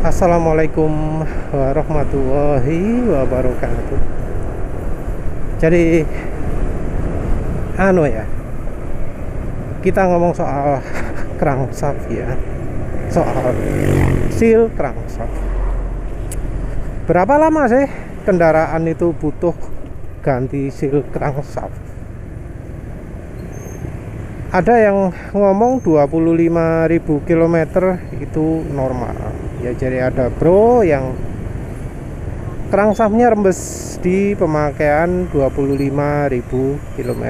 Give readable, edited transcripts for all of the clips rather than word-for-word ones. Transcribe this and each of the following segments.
Assalamualaikum warahmatullahi wabarakatuh. Jadi kita ngomong soal crankshaft ya, soal seal crankshaft. Berapa lama sih kendaraan itu butuh ganti seal crankshaft? Ada yang ngomong 25.000 km itu normal ya. Jadi ada bro yang crankshaftnya rembes di pemakaian 25.000 km.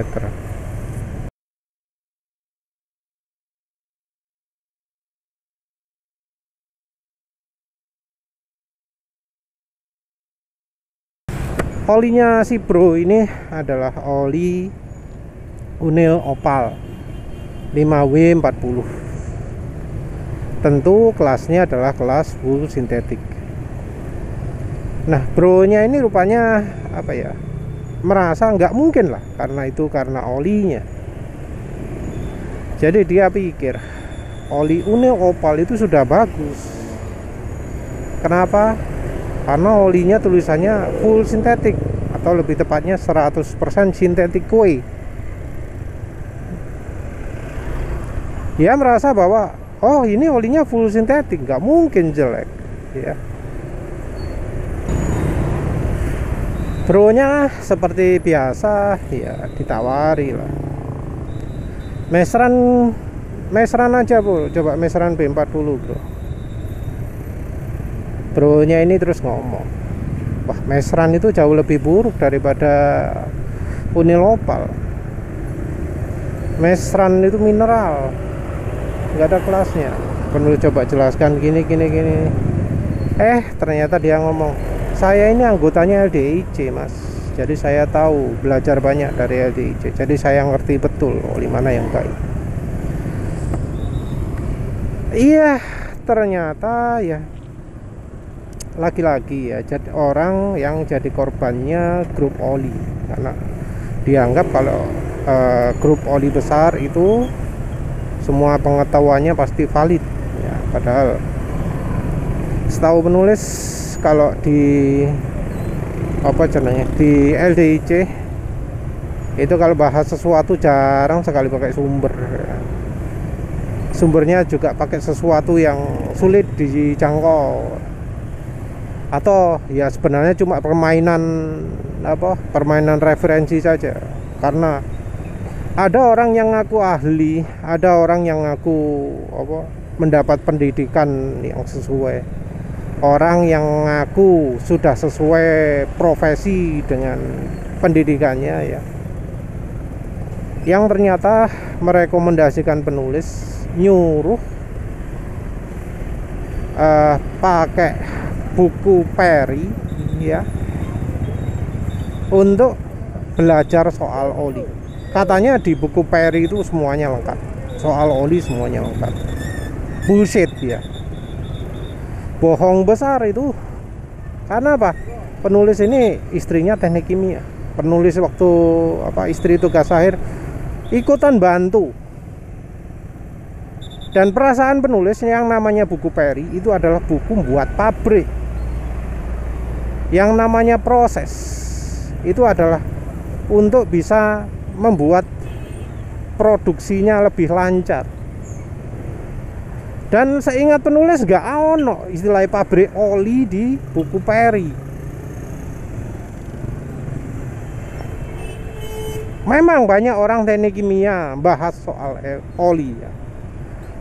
Olinya si bro ini adalah oli Unil Opal 5W40. Tentu kelasnya adalah kelas full sintetik. Nah, bro-nya ini rupanya merasa nggak mungkin lah, karena olinya. Jadi dia pikir oli Unil Opal itu sudah bagus. Kenapa? Karena olinya tulisannya full sintetik, atau lebih tepatnya 100% sintetik kue. Dia merasa bahwa ini olinya full sintetik, nggak mungkin jelek ya. Bro-nya seperti biasa ya, ditawari lah. Mesran aja bro, coba mesran B40 bro. Bro-nya ini terus ngomong, wah mesran itu jauh lebih buruk daripada Unil Opal. Mesran itu mineral, nggak ada kelasnya. Penulis coba jelaskan gini. Ternyata dia ngomong, saya ini anggotanya LDIC mas, jadi saya tahu, belajar banyak dari LDIC, jadi saya ngerti betul oli mana yang baik. Iya, ternyata ya lagi-lagi ya, jadi orang yang jadi korbannya grup oli, karena dianggap kalau grup oli besar itu semua pengetahuannya pasti valid ya. Padahal setahu penulis, kalau di di LDIC itu kalau bahas sesuatu jarang sekali pakai sumber ya. Sumbernya juga pakai sesuatu yang sulit dijangkau, atau ya sebenarnya cuma permainan referensi saja. Karena ada orang yang ngaku ahli, ada orang yang ngaku mendapat pendidikan yang sesuai, orang yang ngaku sudah sesuai profesi dengan pendidikannya ya, yang ternyata merekomendasikan penulis nyuruh pakai buku Perry ya untuk belajar soal oli. Katanya di buku Perry itu semuanya lengkap, soal oli semuanya lengkap. Bullshit ya, bohong besar itu. Karena apa? Penulis ini istrinya teknik kimia. Penulis waktu istri tugas akhir ikutan bantu. Dan perasaan penulis yang namanya buku Perry itu adalah buku buat pabrik. Yang namanya proses itu adalah untuk bisa membuat produksinya lebih lancar. Dan seingat penulis gak ono istilah pabrik oli di buku Perry. Memang banyak orang teknik kimia bahas soal oli ya,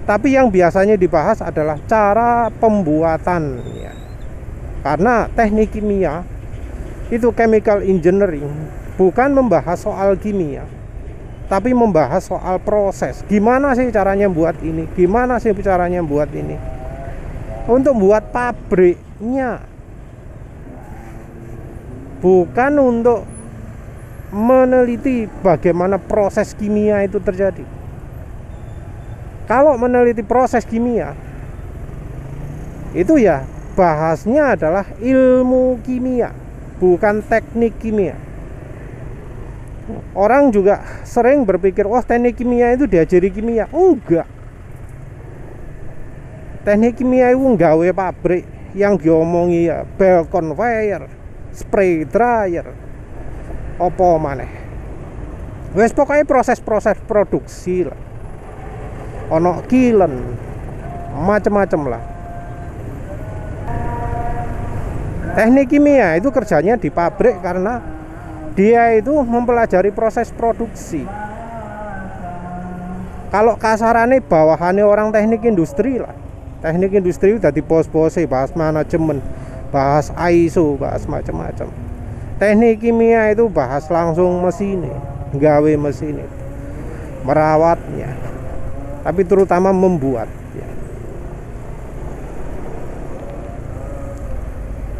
tapi yang biasanya dibahas adalah cara pembuatan ya. Karena teknik kimia itu chemical engineering bukan membahas soal kimia, tapi membahas soal proses. Gimana sih caranya buat ini, gimana sih caranya buat ini, untuk buat pabriknya, bukan untuk meneliti bagaimana proses kimia itu terjadi. Kalau meneliti proses kimia itu ya bahasnya adalah ilmu kimia, bukan teknik kimia. Orang juga sering berpikir, wah teknik kimia itu diajari kimia. Enggak. Teknik kimia itu nggawe pabrik yang diomongi ya belt conveyor, spray dryer, opo maneh. Wes pokoknya proses-proses produksi lah. Ono kiln, macem-macem lah. Teknik kimia itu kerjanya di pabrik karena dia itu mempelajari proses produksi. Kalau kasarannya bawahannya orang teknik industri lah. Teknik industri udah di pos-pose, bahas manajemen, bahas ISO, bahas macam-macam. Teknik kimia itu bahas langsung mesin, gawe mesin, merawatnya, tapi terutama membuat.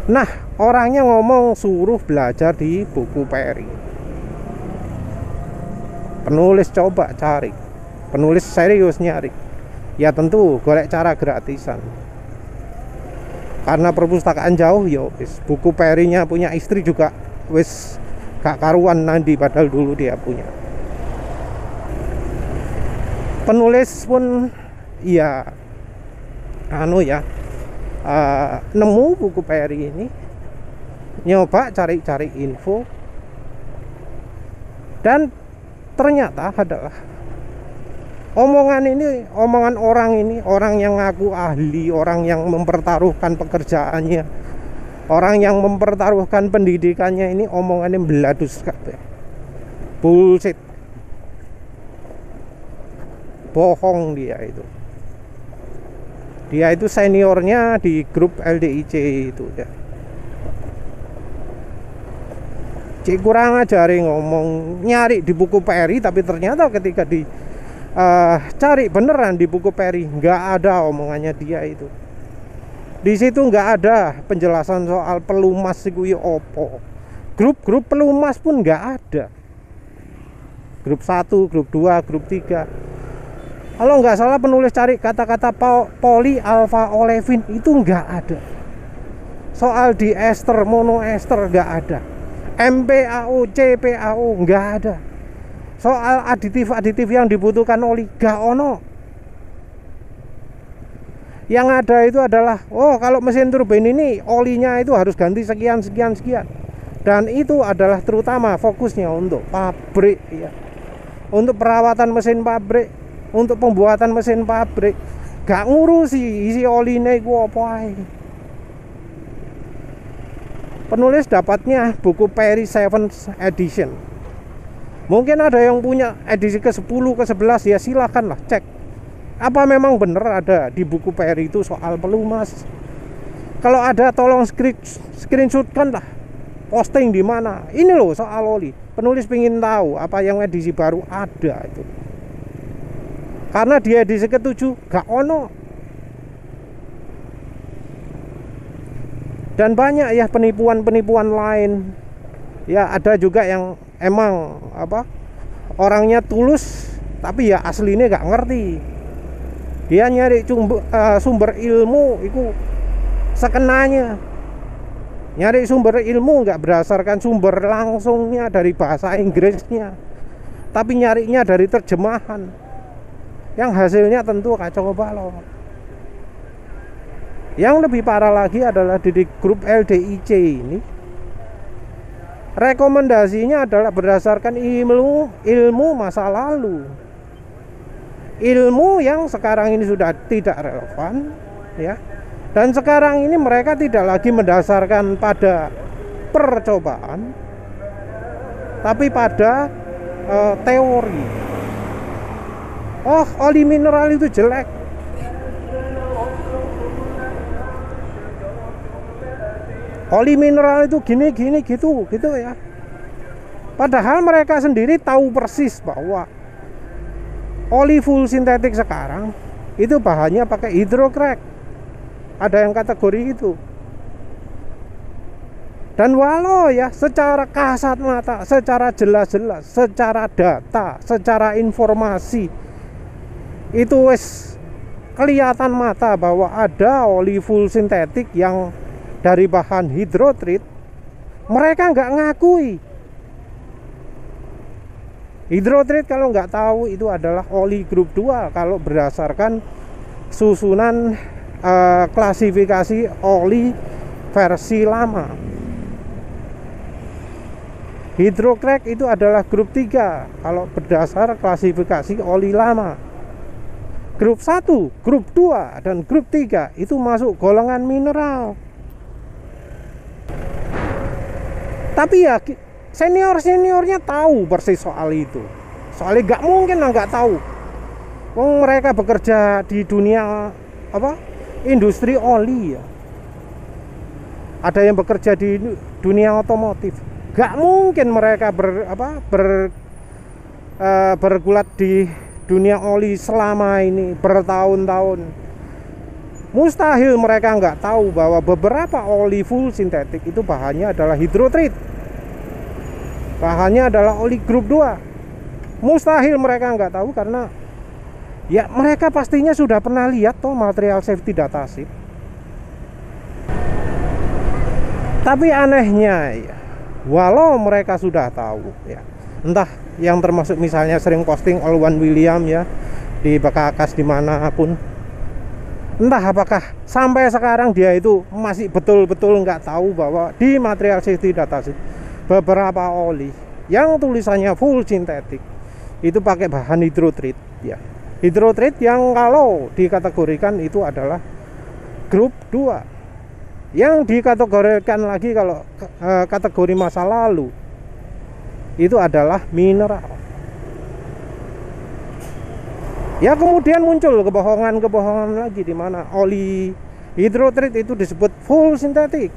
Nah, orangnya ngomong suruh belajar di buku Perry. Penulis coba cari, penulis serius nyari. Ya tentu golek cara gratisan. Karena perpustakaan jauh, yo wis buku Perry-nya punya istri juga wis gak karuan nanti, padahal dulu dia punya. Penulis pun ya nemu buku Perry ini, nyoba cari-cari info, dan ternyata adalah omongan orang ini, orang yang ngaku ahli, orang yang mempertaruhkan pekerjaannya, orang yang mempertaruhkan pendidikannya, ini omongannya beladus kabeh. Bullshit. Bohong dia itu. Dia itu seniornya di grup LDIC itu ya. Cik kurang ajar ngomong nyari di buku Perry, tapi ternyata ketika cari beneran di buku Perry nggak ada omongannya dia itu. Di situ nggak ada penjelasan soal pelumas iku ya opo. Grup-grup pelumas pun nggak ada. Grup 1, grup 2, grup 3. Kalau nggak salah penulis cari kata-kata poli alfa olefin itu nggak ada. Soal diester, monoester nggak ada. MPAO, CPAO nggak ada. Soal aditif-aditif yang dibutuhkan oli nggak ono. Yang ada itu adalah, oh kalau mesin turbin ini olinya itu harus ganti sekian. Dan itu adalah terutama fokusnya untuk pabrik ya. Untuk perawatan mesin pabrik, untuk pembuatan mesin pabrik, gak ngurusi isi olinya itu apa ae. Penulis dapatnya buku Perry 7th edition. Mungkin ada yang punya edisi ke-10, ke-11, ya silakan lah cek. Apa memang benar ada di buku Perry itu soal pelumas? Kalau ada tolong screenshotkan lah. Posting di mana? Ini loh soal oli. Penulis pengen tahu apa yang edisi baru ada itu. Karena di edisi ke-7 gak ono. Dan banyak ya penipuan-penipuan lain. Ya ada juga yang emang orangnya tulus tapi ya aslinya gak ngerti. Dia nyari sumber ilmu itu sekenanya. Nyari sumber ilmu nggak berdasarkan sumber langsungnya dari bahasa Inggrisnya, tapi nyarinya dari terjemahan, yang hasilnya tentu kacau balau. Yang lebih parah lagi adalah di grup LDIC ini, rekomendasinya adalah berdasarkan ilmu masa lalu, ilmu yang sekarang ini sudah tidak relevan ya. Dan sekarang ini mereka tidak lagi mendasarkan pada percobaan, tapi pada teori. Oh, oli mineral itu jelek. Oli mineral itu gini gitu ya. Padahal mereka sendiri tahu persis bahwa oli full sintetik sekarang itu bahannya pakai hydrocrack. Ada yang kategori itu. Dan walau ya secara kasat mata, secara jelas-jelas, secara data, secara informasi, itu wes kelihatan mata bahwa ada oli full sintetik yang dari bahan hidrotrit, mereka nggak ngakui. Hidrotrit kalau nggak tahu itu adalah oli grup 2 kalau berdasarkan susunan klasifikasi oli versi lama. Hydrocrack itu adalah grup 3 kalau berdasar klasifikasi oli lama. Grup 1, grup 2, dan grup 3 itu masuk golongan mineral. Tapi ya senior-seniornya tahu persis soal itu. Soalnya nggak mungkin lah nggak tahu. Wong mereka bekerja di dunia industri oli ya. Ada yang bekerja di dunia otomotif. Nggak mungkin mereka bergulat di dunia oli selama ini bertahun-tahun. Mustahil mereka nggak tahu bahwa beberapa oli full sintetik itu bahannya adalah hydrotreat, bahannya adalah oli grup 2. Mustahil mereka nggak tahu karena ya mereka pastinya sudah pernah lihat toh material safety datasheet. Tapi anehnya ya, walau mereka sudah tahu ya, entah yang termasuk misalnya sering posting Alwan William ya di bekas dimanapun, entah apakah sampai sekarang dia itu masih betul-betul nggak tahu bahwa di material safety datasheet beberapa oli yang tulisannya full sintetik itu pakai bahan hydrotreat ya. Hydrotreat yang kalau dikategorikan itu adalah grup 2. Yang dikategorikan lagi kalau kategori masa lalu itu adalah mineral. Ya kemudian muncul kebohongan-kebohongan lagi di mana oli hydrotreat itu disebut full sintetik.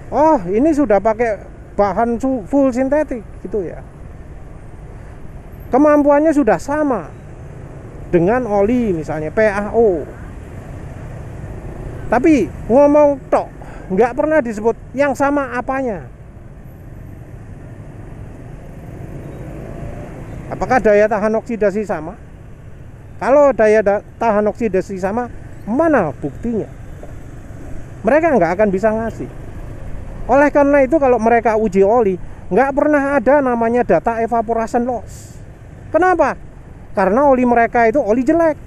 Oh, ini sudah pakai bahan full sintetik gitu ya. Kemampuannya sudah sama dengan oli misalnya PAO. Tapi ngomong tok, nggak pernah disebut yang sama apanya. Apakah daya tahan oksidasi sama? Kalau daya tahan oksidasi sama, mana buktinya? Mereka nggak akan bisa ngasih. Oleh karena itu kalau mereka uji oli, nggak pernah ada namanya data evaporation loss. Kenapa? Karena oli mereka itu oli jelek.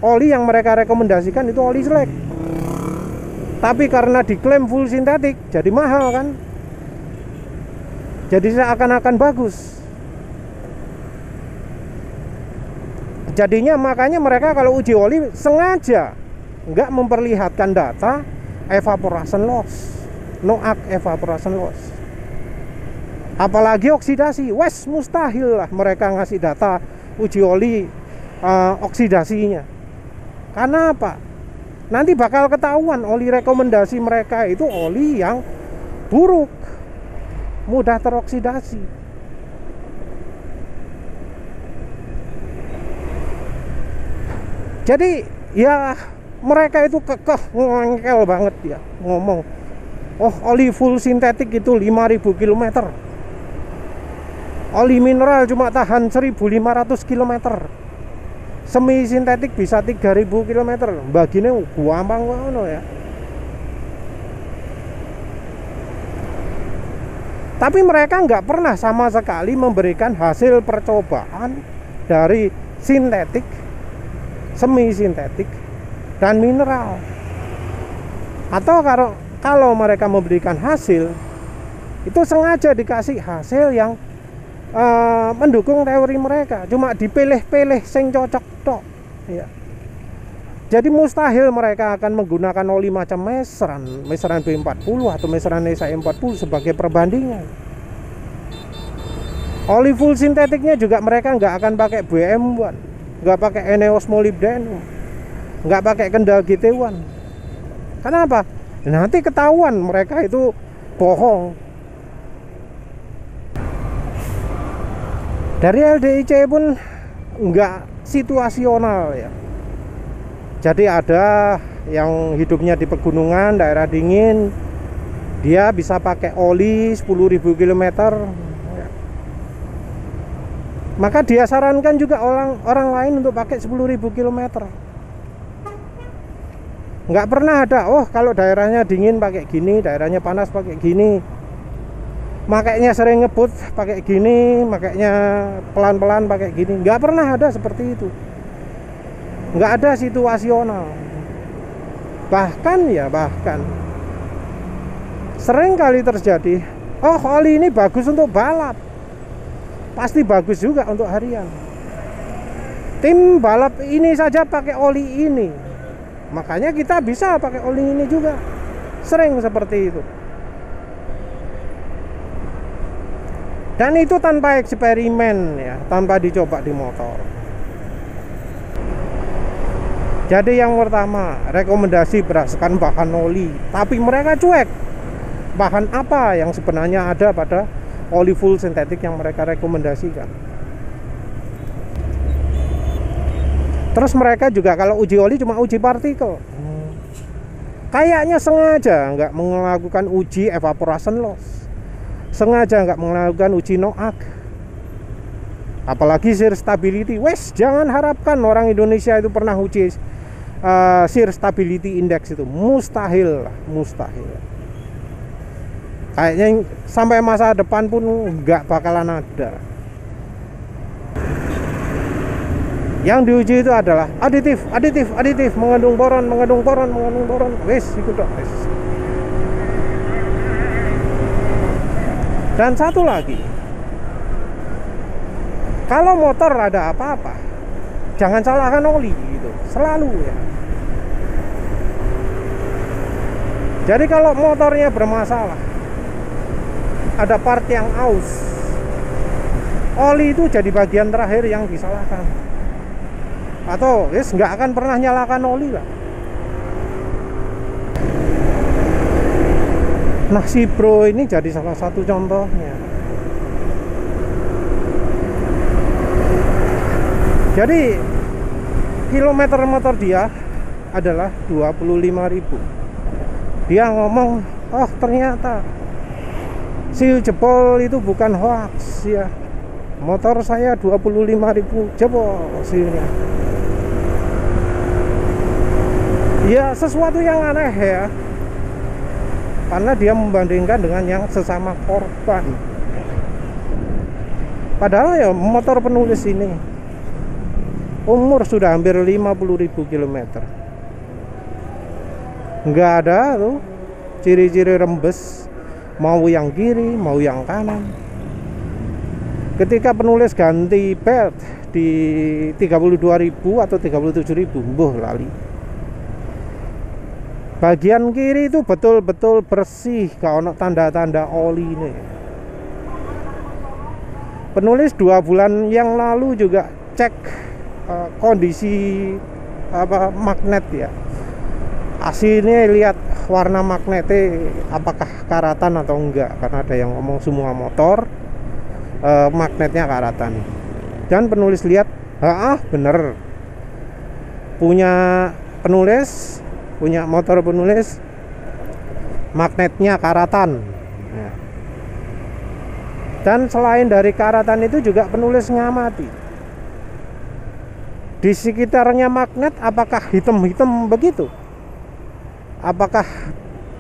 Oli yang mereka rekomendasikan itu oli jelek. Tapi karena diklaim full sintetik, jadi mahal kan? Jadi seakan-akan bagus. Jadinya makanya mereka kalau uji oli sengaja nggak memperlihatkan data evaporation loss, NOAK evaporation loss. Apalagi oksidasi, wes mustahil lah mereka ngasih data uji oli oksidasinya. Karena apa? Nanti bakal ketahuan oli rekomendasi mereka itu oli yang buruk, mudah teroksidasi. Jadi ya mereka itu kekeh ngengkel banget ya ngomong, oh oli full sintetik itu 5000 km, oli mineral cuma tahan 1500 km, semi sintetik bisa 3000 km. Baginya gampang ngono ya. Tapi mereka nggak pernah sama sekali memberikan hasil percobaan dari sintetik, semi sintetik, dan mineral. Atau kalau mereka memberikan hasil, itu sengaja dikasih hasil yang mendukung teori mereka, cuma dipilih-pilih sing cocok tok ya. Jadi mustahil mereka akan menggunakan oli macam meseran B40 atau meseran SI40 sebagai perbandingan. Oli full sintetiknya juga mereka nggak akan pakai BM1, nggak pakai Eneos molybdenum, nggak pakai Kendal GT1. Kenapa? Nanti ketahuan mereka itu bohong. Dari LDIC pun nggak situasional ya. Jadi ada yang hidupnya di pegunungan, daerah dingin, dia bisa pakai oli 10.000 km. Maka dia sarankan juga orang lain untuk pakai 10.000 km. Nggak pernah ada, oh kalau daerahnya dingin pakai gini, daerahnya panas pakai gini, makanya sering ngebut pakai gini, makanya pelan-pelan pakai gini. Nggak pernah ada seperti itu. Nggak ada situasional. Bahkan sering kali terjadi, oh oli ini bagus untuk balap, pasti bagus juga untuk harian. Tim balap ini saja pakai oli ini, makanya kita bisa pakai oli ini juga. Sering seperti itu. Dan itu tanpa eksperimen ya, tanpa dicoba di motor. Jadi yang pertama, rekomendasi berdasarkan bahan oli, tapi mereka cuek bahan apa yang sebenarnya ada pada oli full sintetik yang mereka rekomendasikan. Terus mereka juga kalau uji oli cuma uji partikel. Kayaknya sengaja nggak melakukan uji evaporation loss, sengaja nggak melakukan uji NOAK, apalagi shear stability. Wes, jangan harapkan orang Indonesia itu pernah uji shear stability index, itu mustahil. Kayaknya sampai masa depan pun nggak bakalan ada. Yang diuji itu adalah aditif, mengandung boron. Wes, itu dong, wes. Dan satu lagi, kalau motor ada apa-apa, jangan salahkan oli gitu, selalu ya. Jadi kalau motornya bermasalah, ada part yang aus, oli itu jadi bagian terakhir yang disalahkan. Atau nggak akan pernah nyalakan oli lah. Nah, si Bro ini jadi salah satu contohnya. Jadi kilometer motor dia adalah 25.000. Dia ngomong, oh ternyata seal jebol itu bukan hoax ya. Motor saya 25.000 jebol sealnya. Ya sesuatu yang aneh ya, karena dia membandingkan dengan yang sesama korban. Padahal ya motor penulis ini umur sudah hampir 50.000 km. Nggak ada tuh ciri-ciri rembes, mau yang kiri mau yang kanan. Ketika penulis ganti belt di 32.000 atau 37.000, mbuh lali. Bagian kiri itu betul-betul bersih, gak ono tanda-tanda oli nih. Penulis 2 bulan yang lalu juga cek kondisi magnet ya. Aslinya lihat warna magnetnya apakah karatan atau enggak, karena ada yang ngomong semua motor magnetnya karatan. Dan penulis lihat, bener, punya motor penulis magnetnya karatan ya. Dan selain dari karatan itu juga penulis ngamati di sekitarnya magnet, apakah hitam-hitam begitu, apakah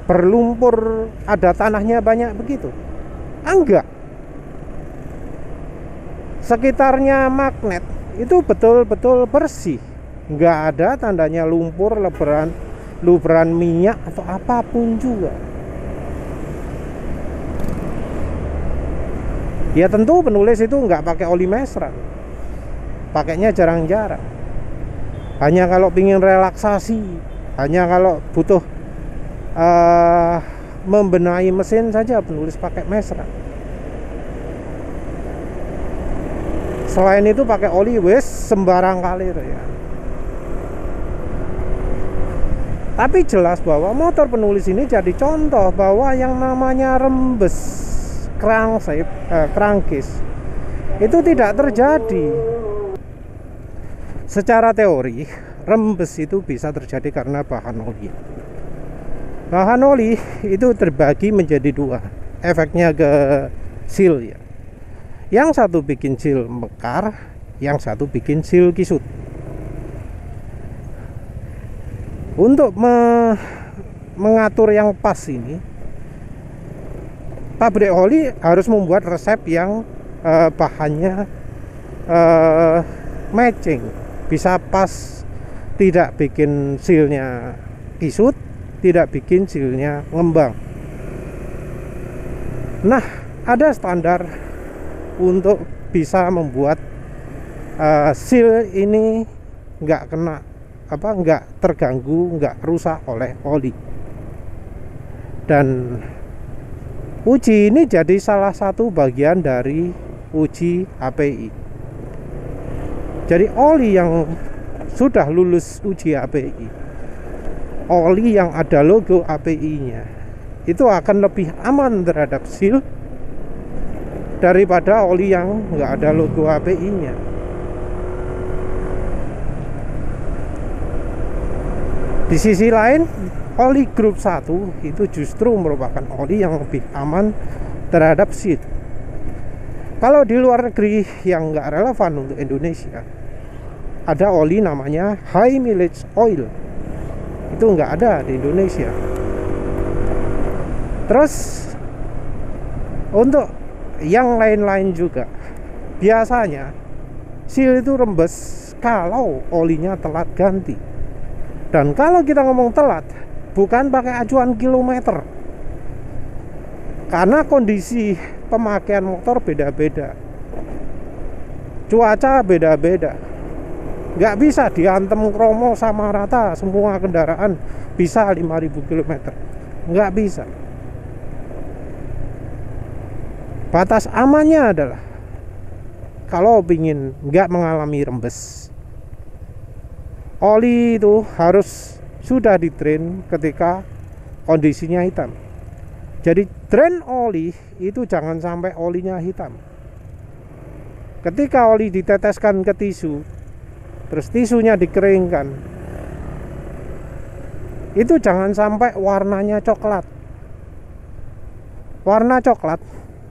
berlumpur, ada tanahnya banyak begitu. Enggak, sekitarnya magnet itu betul-betul bersih, nggak ada tandanya lumpur, luberan minyak atau apapun juga. Ya tentu penulis itu nggak pakai oli mesran, pakainya jarang-jarang. Hanya kalau ingin relaksasi, hanya kalau butuh membenahi mesin saja penulis pakai mesran. Selain itu pakai oli wes sembarang kali ya. Tapi jelas bahwa motor penulis ini jadi contoh bahwa yang namanya rembes crankcase itu tidak terjadi. Secara teori, rembes itu bisa terjadi karena bahan oli. Bahan oli itu terbagi menjadi 2, efeknya ke seal ya. Yang satu bikin seal mekar, yang satu bikin seal kisut. Untuk mengatur yang pas ini, pabrik oli harus membuat resep yang bahannya matching, bisa pas, tidak bikin sealnya kisut, tidak bikin silnya ngembang. Nah, ada standar untuk bisa membuat seal ini nggak kena nggak terganggu, nggak rusak oleh oli. Dan uji ini jadi salah satu bagian dari uji API. Jadi oli yang sudah lulus uji API, oli yang ada logo API-nya, itu akan lebih aman terhadap seal daripada oli yang nggak ada logo API-nya. Di sisi lain, oli grup 1 itu justru merupakan oli yang lebih aman terhadap seal. Kalau di luar negeri yang nggak relevan untuk Indonesia, ada oli namanya high mileage oil. Itu nggak ada di Indonesia. Terus untuk yang lain-lain juga, biasanya seal itu rembes kalau olinya telat ganti. Dan kalau kita ngomong telat, bukan pakai acuan kilometer, karena kondisi pemakaian motor beda-beda, cuaca beda-beda. Nggak bisa diantem kromo sama rata semua kendaraan bisa 5.000 km. Nggak bisa. Batas amannya adalah kalau ingin nggak mengalami rembes, oli itu harus sudah di-drain ketika kondisinya hitam. Jadi drain oli itu jangan sampai olinya hitam. Ketika oli diteteskan ke tisu, terus tisunya dikeringkan, itu jangan sampai warnanya coklat. Warna coklat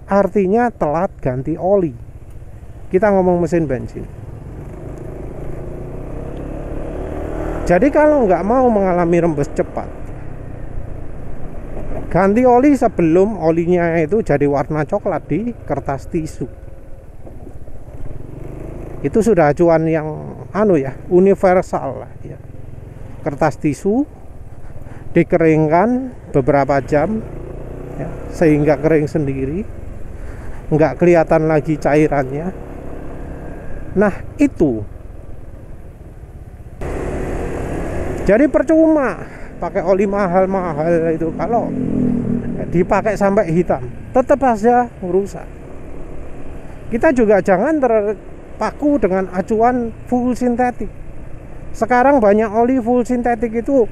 artinya telat ganti oli. Kita ngomong mesin bensin. Jadi kalau nggak mau mengalami rembes cepat, ganti oli sebelum olinya itu jadi warna coklat di kertas tisu. Itu sudah acuan yang universal lah ya. Kertas tisu dikeringkan beberapa jam ya, sehingga kering sendiri, nggak kelihatan lagi cairannya. Nah itu, jadi percuma pakai oli mahal-mahal itu kalau dipakai sampai hitam, tetap saja merusak. Kita juga jangan terpaku dengan acuan full sintetik. Sekarang banyak oli full sintetik itu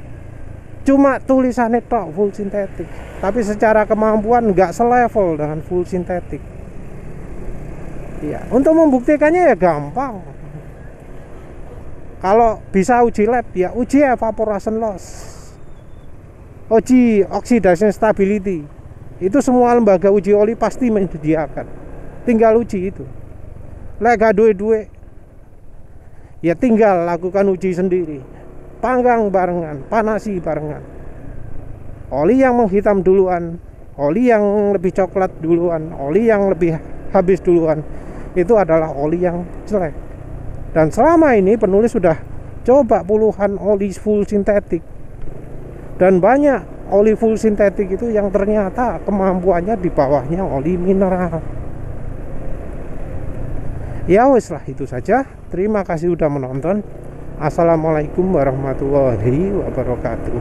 cuma tulisannya tok full sintetik, tapi secara kemampuan nggak selevel dengan full sintetik. Ya, untuk membuktikannya ya gampang. Kalau bisa uji lab ya uji evaporation loss, uji oxidation stability. Itu semua lembaga uji oli pasti menyediakan. Tinggal uji itu. Lek gak duwe-duwe, ya tinggal lakukan uji sendiri. Panggang barengan, panasi barengan. Oli yang menghitam duluan, oli yang lebih coklat duluan, oli yang lebih habis duluan, itu adalah oli yang jelek. Dan selama ini penulis sudah coba puluhan oli full sintetik, dan banyak oli full sintetik itu yang ternyata kemampuannya di bawahnya oli mineral. Ya wes lah, itu saja. Terima kasih sudah menonton. Assalamualaikum warahmatullahi wabarakatuh.